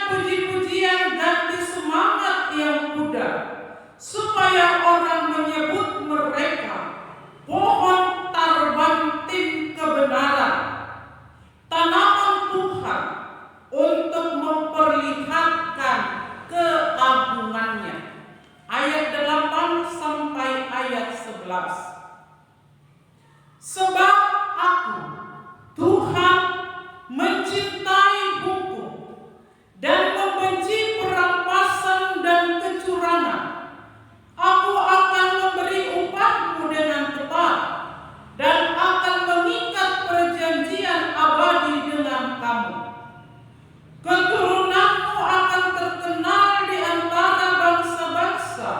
puji-pujian dan semangat yang pudar, supaya orang menyebut mereka pohon tarbantin kebenaran, tanaman Tuhan untuk memperlihatkan keagungannya. Ayat 8 sampai ayat 11. Sebab aku, Tuhan, mencintai hukum dan membenci perampasan dan kecurangan. Aku akan memberi upahmu dengan tepat dan akan mengikat perjanjian abadi dengan kamu. Keturunanmu akan terkenal di antara bangsa-bangsa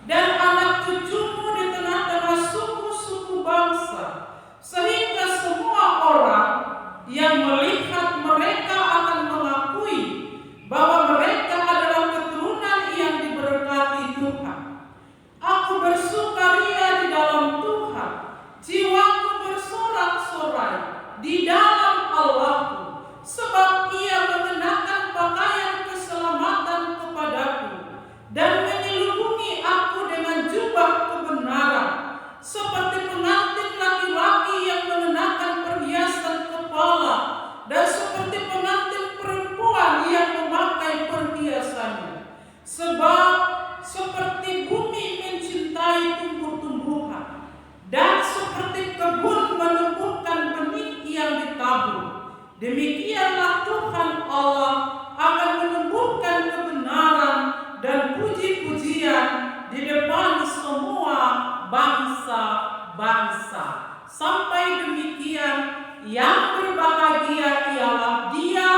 dan anak cucumu di tengah-tengah suku-suku bangsa, sehingga semua orang yang melihat mereka akan mengakui bahwa mereka adalah keturunan yang diberkati Tuhan. Aku bersukaria di dalam Tuhan, jiwaku bersorak-sorai di dalam Allahku, sebab Ia mengenakan pakaian keselamatan kepadaku dan menyelubungi aku dengan jubah kebenaran, seperti pengantin laki-laki yang mengenakan perhiasan kepala dan seperti pengantin perempuan yang memakai perhiasannya. Sebab seperti bumi mencintai tumbuh-tumbuhan dan seperti kebun menumbuhkan benih yang ditabur, demikianlah Tuhan Allah akan menumbuhkan kebenaran dan puji-pujian di depan semua bangsa-bangsa. Sampai demikian, yang berbahagia ialah dia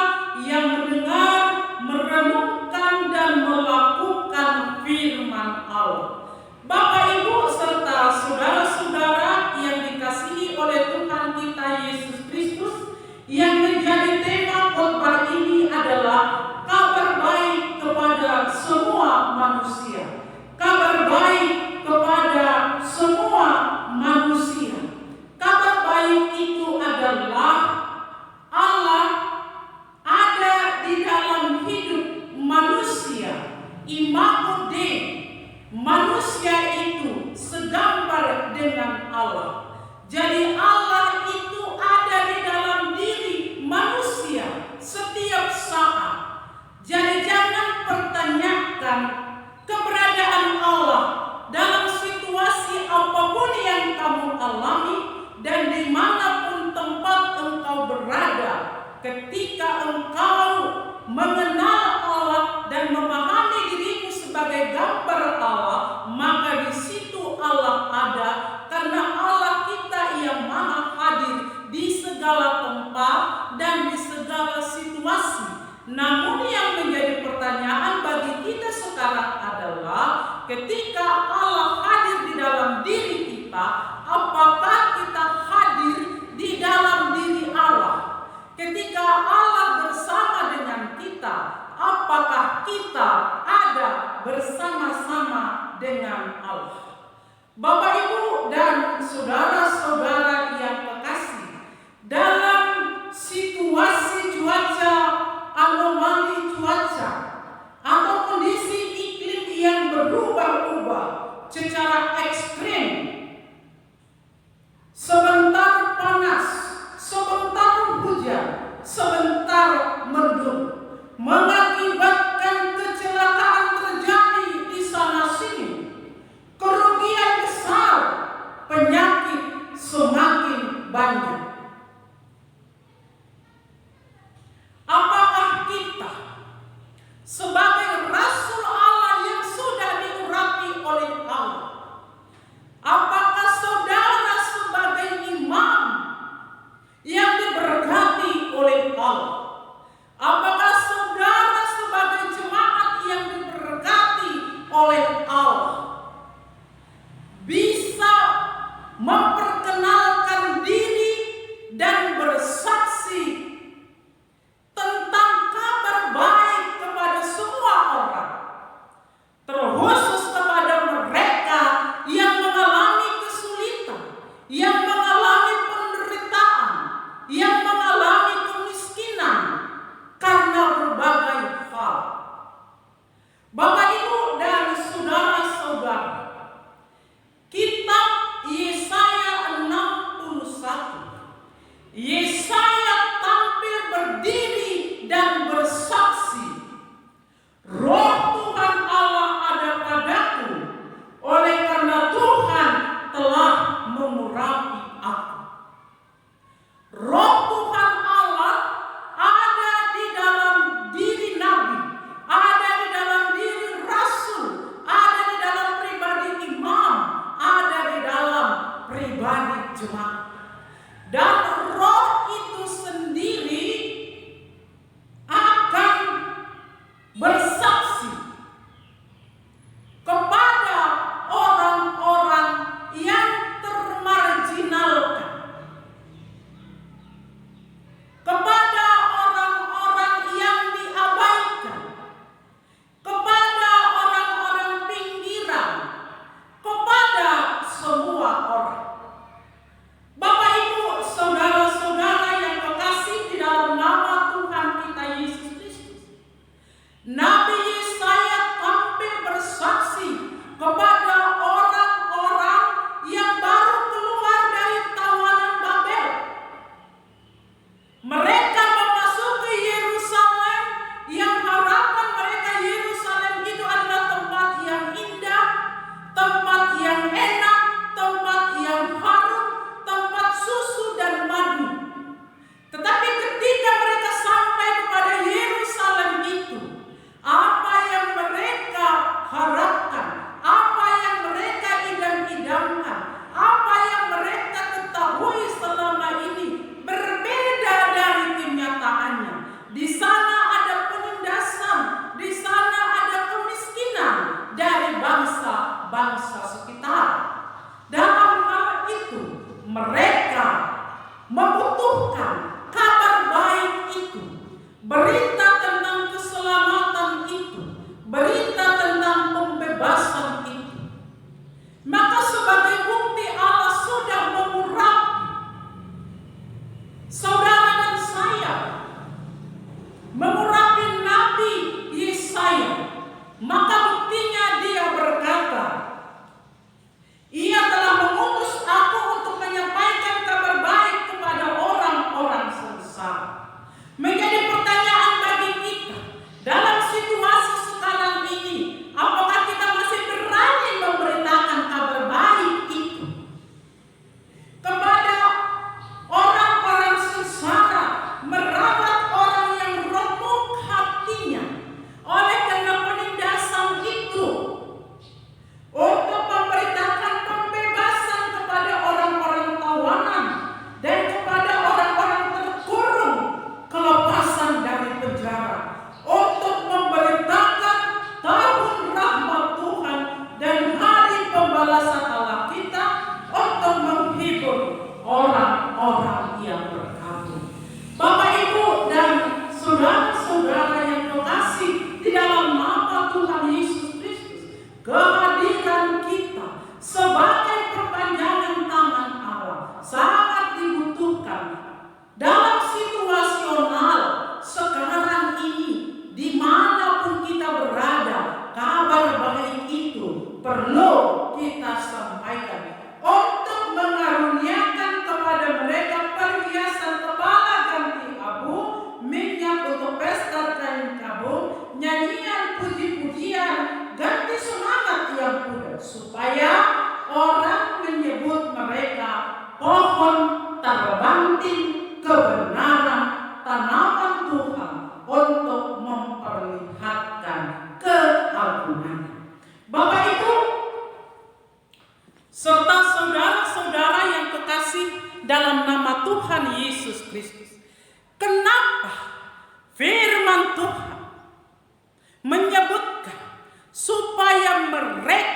yang mendengar, merenungkan dan melakukan firman Allah. Bapak, Ibu, serta saudara-saudara yang dikasihi oleh Tuhan kita Yesus Kristus, yang menjadi tema khotbah ini adalah kabar baik kepada semua manusia. Kabar baik kepada semua manusia. Kabar baik itu adalah Allah ada di dalam hidup manusia. Imago Dei, manusia itu segambar dengan Allah. Jadi Allah itu ada di dalam diri manusia setiap saat. Jadi jangan pertanyakan keberadaan Allah dalam situasi apapun yang kamu alami dan dimanapun tempat engkau berada. Ketika engkau mengenal Allah dan memahami dirimu sebagai gambar Allah, maka di situ Allah ada, karena Allah kita yang maha hadir di segala tempat dan di segala situasi. Namun yang menjadi pertanyaan bagi kita sekarang adalah, ketika Allah hadir di dalam diri kita, apakah kita hadir di dalam diri Allah? Ketika Allah bersama dengan kita, apakah kita ada bersama-sama dengan Allah? Bapak, Ibu, dan saudara-saudara yang terkasih, dalam situasi cuaca, anomali cuaca, atau kondisi iklim yang berubah-ubah secara ekstrim, sebentar panas, sebentar hujan, sebentar mendung, mengakibatkan kecelakaan terjadi di sana sini, kerugian besar, penyakit semakin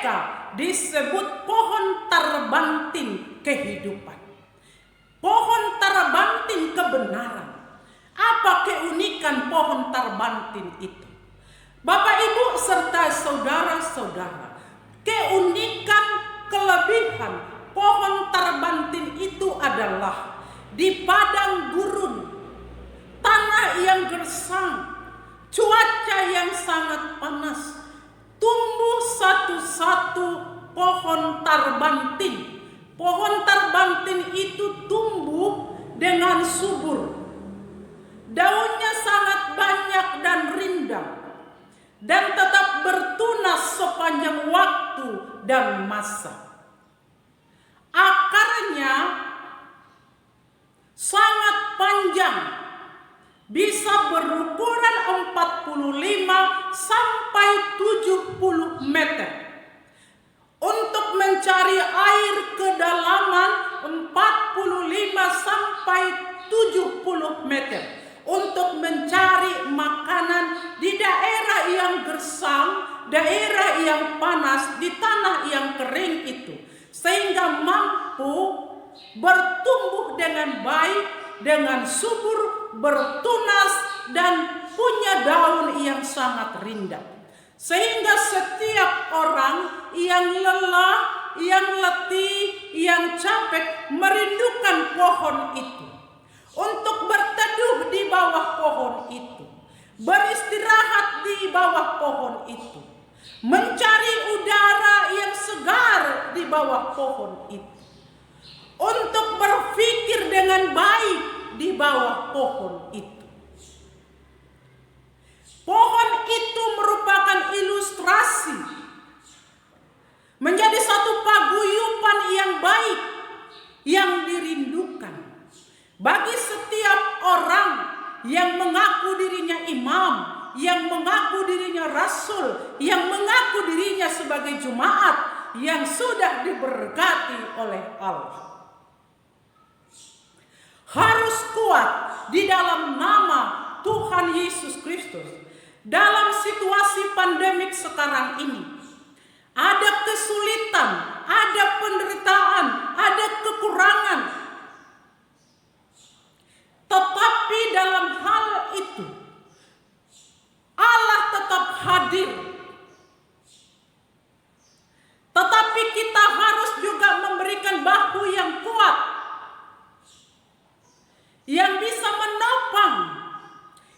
mereka disebut pohon terbanting kehidupan. Pohon terbanting kebenaran. Apa keunikan pohon terbanting itu? Bapak, Ibu, serta saudara-saudara, keunikan kelebihan pohon terbanting itu adalah di padang gurun, tanah yang gersang, cuaca yang sangat panas, tumbuh satu-satu pohon terbanting. Pohon terbanting itu tumbuh dengan subur. Daunnya sangat banyak dan rindang, dan tetap bertunas sepanjang waktu dan masa. Akarnya sangat panjang, bisa berukuran 45 sampai 70 meter. Untuk mencari air kedalaman 45 sampai 70 meter. Untuk mencari makanan di daerah yang gersang, daerah yang panas, di tanah yang kering itu, sehingga mampu bertumbuh dengan baik, dengan subur, bertunas, dan punya daun yang sangat rindang. Sehingga setiap orang yang lelah, yang letih, yang capek merindukan pohon itu, untuk berteduh di bawah pohon itu, beristirahat di bawah pohon itu, mencari udara yang segar di bawah pohon itu, untuk berpikir dengan baik di bawah pohon itu. Pohon itu merupakan ilustrasi menjadi satu paguyuban yang baik yang dirindukan bagi setiap orang yang mengaku dirinya imam, yang mengaku dirinya rasul, yang mengaku dirinya sebagai jemaat yang sudah diberkati oleh Allah. Harus kuat di dalam nama Tuhan Yesus Kristus. Dalam situasi pandemik sekarang ini, ada kesulitan, ada penderitaan, ada kekurangan. Tetapi dalam hal itu, Allah tetap hadir. Tetapi kita harus juga memberikan bahu yang kuat, yang bisa menopang,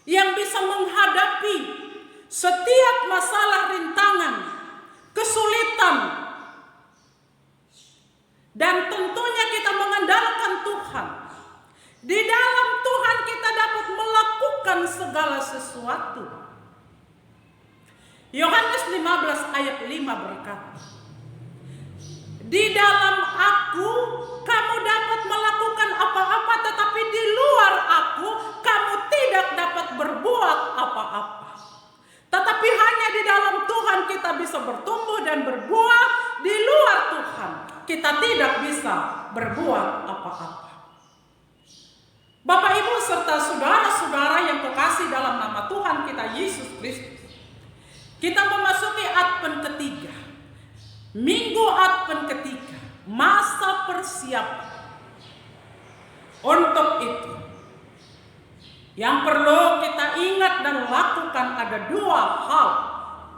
yang bisa menghadapi setiap masalah, rintangan, kesulitan. Dan tentunya kita mengandalkan Tuhan. Di dalam Tuhan kita dapat melakukan segala sesuatu. Yohanes 15 ayat 5 berkata, di dalam aku kamu dapat melakukan apa-apa, tetapi di luar aku kamu tidak dapat berbuat apa-apa. Tetapi hanya di dalam Tuhan kita bisa bertumbuh dan berbuah. Di luar Tuhan kita tidak bisa berbuat apa-apa. Bapak, Ibu, serta saudara-saudara yang kekasih dalam nama Tuhan kita Yesus Kristus, kita memasuki Advent ketiga, Minggu Advent ketiga, masa persiapan. Untuk itu, yang perlu kita ingat dan lakukan ada dua hal.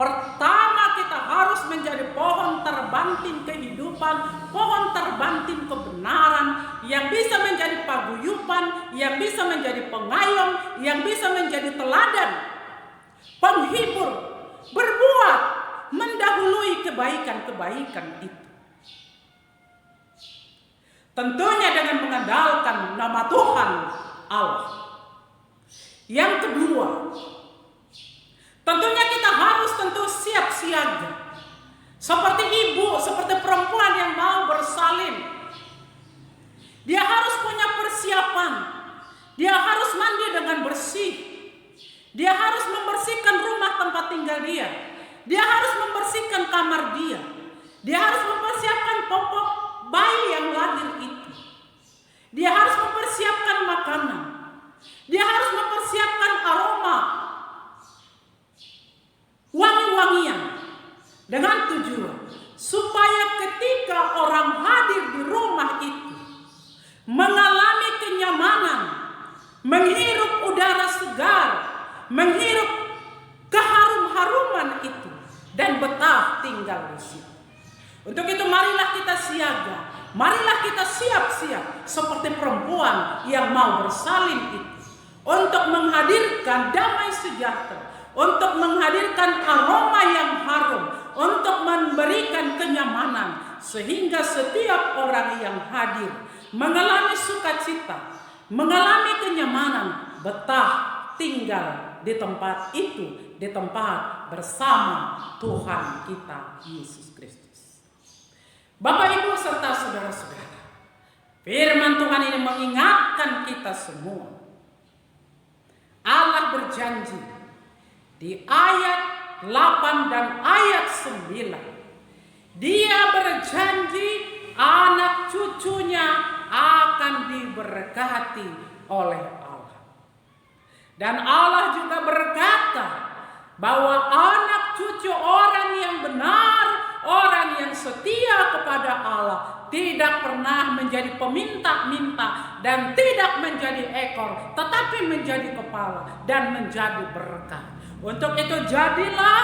Pertama, kita harus menjadi pohon terbanting kehidupan, pohon terbanting kebenaran, yang bisa menjadi paguyuban, yang bisa menjadi pengayom, yang bisa menjadi teladan, penghibur, berbuat, mendahului kebaikan-kebaikan itu. Tentunya dengan mengandalkan nama Tuhan Allah. Yang kedua, tentunya kita harus siap siaga. Seperti ibu, seperti perempuan yang mau bersalin. Dia harus punya persiapan. Dia harus mandi dengan bersih. Dia harus membersihkan rumah tempat tinggal dia. Dia harus membersihkan kamar dia. Dia harus mempersiapkan popok bayi yang lahir itu. Dia harus mempersiapkan makanan. Dia harus mempersiapkan aroma, wangi-wangian, dengan tujuan supaya ketika orang hadir di rumah itu mengalami kenyamanan, menghirup udara segar, menghirup keharum-haruman itu, dan betah tinggal di situ. Untuk itu marilah kita siaga, marilah kita siap-siap seperti perempuan yang mau bersalin itu, untuk menghadirkan damai sejahtera, untuk menghadirkan aroma yang harum, untuk memberikan kenyamanan, sehingga setiap orang yang hadir mengalami sukacita, mengalami kenyamanan, betah tinggal di tempat itu, di tempat bersama Tuhan kita Yesus Kristus. Bapak, Ibu, serta saudara-saudara, firman Tuhan ini mengingatkan kita semua. Allah berjanji di ayat 8 dan ayat 9. Dia berjanji anak cucunya akan diberkati oleh Allah. Dan Allah juga berkata bahwa anak cucu orang yang benar, orang yang setia kepada Allah, tidak pernah menjadi peminta-minta dan tidak menjadi ekor, tetapi menjadi kepala dan menjadi berkat. Untuk itu jadilah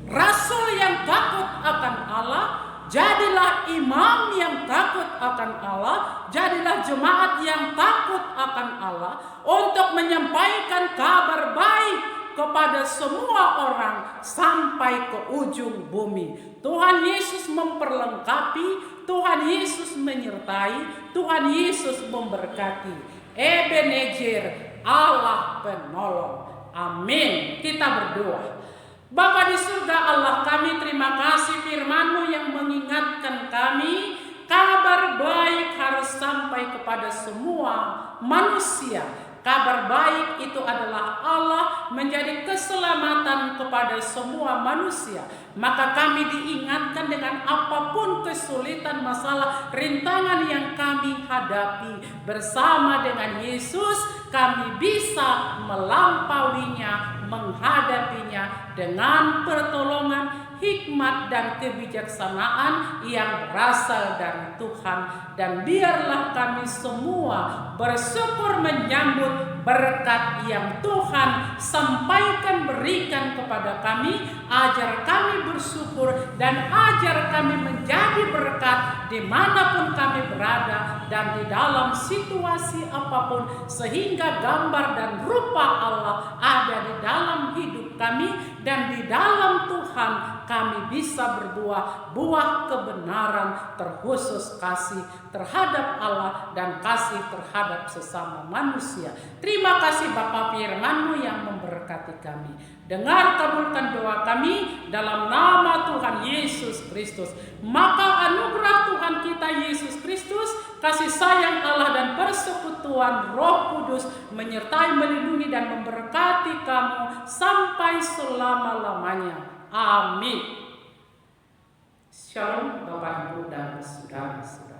rasul yang takut akan Allah, jadilah imam yang takut akan Allah, jadilah jemaat yang takut akan Allah, untuk menyampaikan kabar baik kepada semua orang sampai ke ujung bumi. Tuhan Yesus memperlengkapi, Tuhan Yesus menyertai, Tuhan Yesus memberkati. Ebenezer, Allah penolong. Amin. Kita berdoa. Bapa di surga, Allah kami, terima kasih firman-Mu yang mengingatkan kami, kabar baik harus sampai kepada semua manusia. Kabar baik itu adalah Allah menjadi keselamatan kepada semua manusia. Maka kami diingatkan dengan apapun kesulitan, masalah, rintangan yang kami hadapi, bersama dengan Yesus kami bisa melampauinya, menghadapinya dengan pertolongan, hikmat dan kebijaksanaan yang berasal dari Tuhan. Dan biarlah kami semua bersyukur menyambut berkat yang Tuhan sampaikan, berikan kepada kami. Ajar kami bersyukur dan ajar kami menjadi berkat dimanapun kami berada dan di dalam situasi apapun, sehingga gambar dan rupa Allah ada di dalam hidup kami, dan di dalam Tuhan kami bisa berbuah buah kebenaran, terkhusus kasih terhadap Allah dan kasih terhadap sesama manusia. Terima kasih Bapa, firman-Mu yang memberkati kami. Dengar kabulkan doa kami dalam nama Tuhan Yesus Kristus. Maka anugerah Tuhan kita Yesus Kristus, kasih sayang Allah dan persekutuan Roh Kudus menyertai, melindungi dan memberkati kamu sampai selama-lamanya. Amin. Shalom Bapak, Ibu dan saudara-saudara.